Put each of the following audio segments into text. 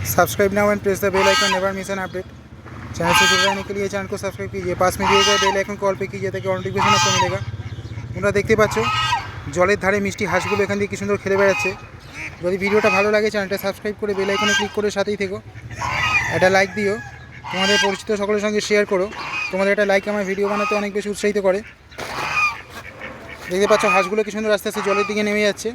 Subscribe now and press the bell icon, never miss an update. Channel से जुड़े रहने के लिए चैनल को सब्सक्राइब कीजिए, पास में दिए गए बेल आइकन कॉल पे कीजिए ताकि नोटिफिकेशन आपको मिलेगा। তোমরা দেখতে পাচ্ছ জলের ধারে মিষ্টি হাঁসগুলো এখান দিয়ে কি সুন্দর খেলে বেড়াচ্ছে। যদি ভিডিওটা ভালো লাগে চ্যানেলটা সাবস্ক্রাইব করে বেল আইকনে ক্লিক করে সাথেই থেকো, একটা লাইক দিও, তোমাদের পরিচিত সকলের সঙ্গে শেয়ার করো। তোমাদের একটা লাইক আমার ভিডিও বানাতে অনেক বেশি উৎসাহিত করে। দেখতে পাচ্ছ হাঁসগুলো কি সুন্দর আস্তে আস্তে জলের দিকে নেমে যাচ্ছে।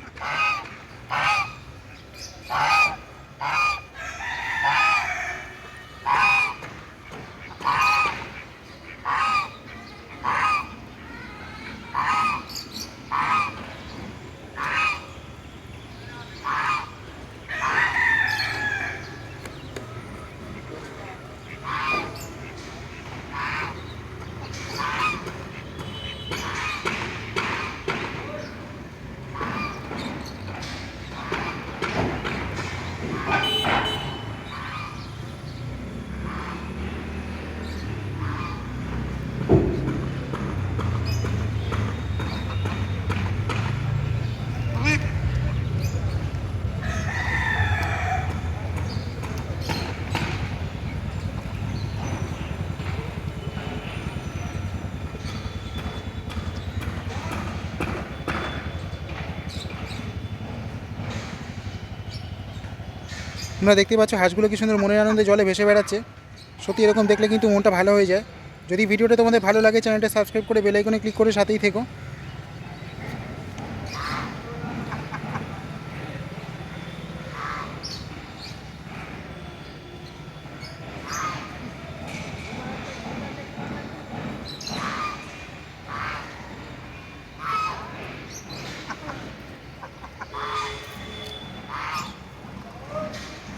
তোমরা দেখতে পাচ্ছ হাঁসগুলো কি সুন্দর মনের আনন্দে জলে ভেসে বেড়াচ্ছে। সত্যি এরকম দেখলে কিন্তু মনটা ভালো হয়ে যায়। যদি ভিডিওটা তোমাদের ভালো লাগে চ্যানেলটা সাবস্ক্রাইব করে বেল আইকনে ক্লিক করে সাথেই থেকো।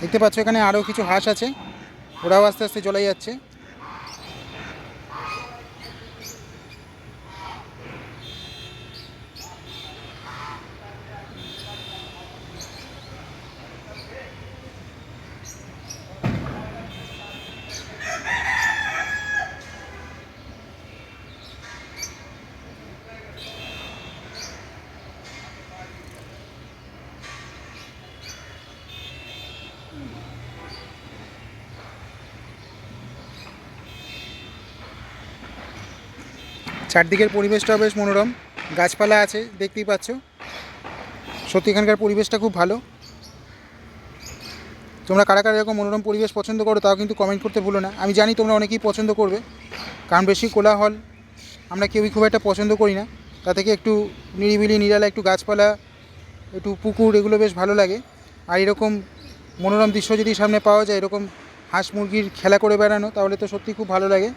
দেখতে পাচ্ছ এখানে আরও কিছু হাঁস আছে, ওরাও আস্তে আস্তে চলে যাচ্ছে। চারদিকের পরিবেশটাও বেশ মনোরম, গাছপালা আছে দেখতেই পাচ্ছ। সত্যি এখানকার পরিবেশটা খুব ভালো। তোমরা কারা কারা এরকম মনোরম পরিবেশ পছন্দ করো তাও কিন্তু কমেন্ট করতে ভুলো না। আমি জানি তোমরা অনেকেই পছন্দ করবে, কারণ বেশি কোলাহল আমরা কেউই খুব একটা পছন্দ করি না। তা থেকে একটু নিরিবিলি নিরালা, একটু গাছপালা, একটু পুকুর, এগুলো বেশ ভালো লাগে। আর এরকম মনোরম দৃশ্য যদি সামনে পাওয়া যায়, এরকম হাঁস মুরগির খেলা করে বেড়ানো, তাহলে তো সত্যি খুব ভালো লাগে।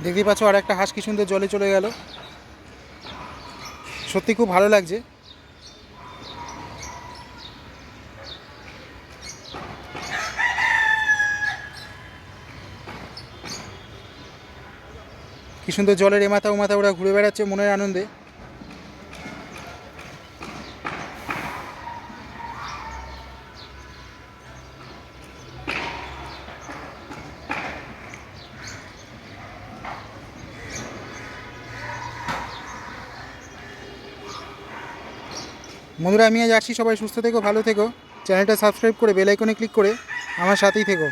দেখতেই পাচ্ছ আর একটা হাঁস কি সুন্দর জলে চলে গেল। সত্যি খুব ভালো লাগছে। কি সুন্দর জলের এমাথা ওমাথা ওরা ঘুরে বেড়াচ্ছে মনের আনন্দে। বন্ধুরা আমি আজ আসছি, সবাই সুস্থ থেকো, ভালো থেকো। চ্যানেলটা সাবস্ক্রাইব করে বেল আইকনে ক্লিক করে আমার সাথেই থেকো।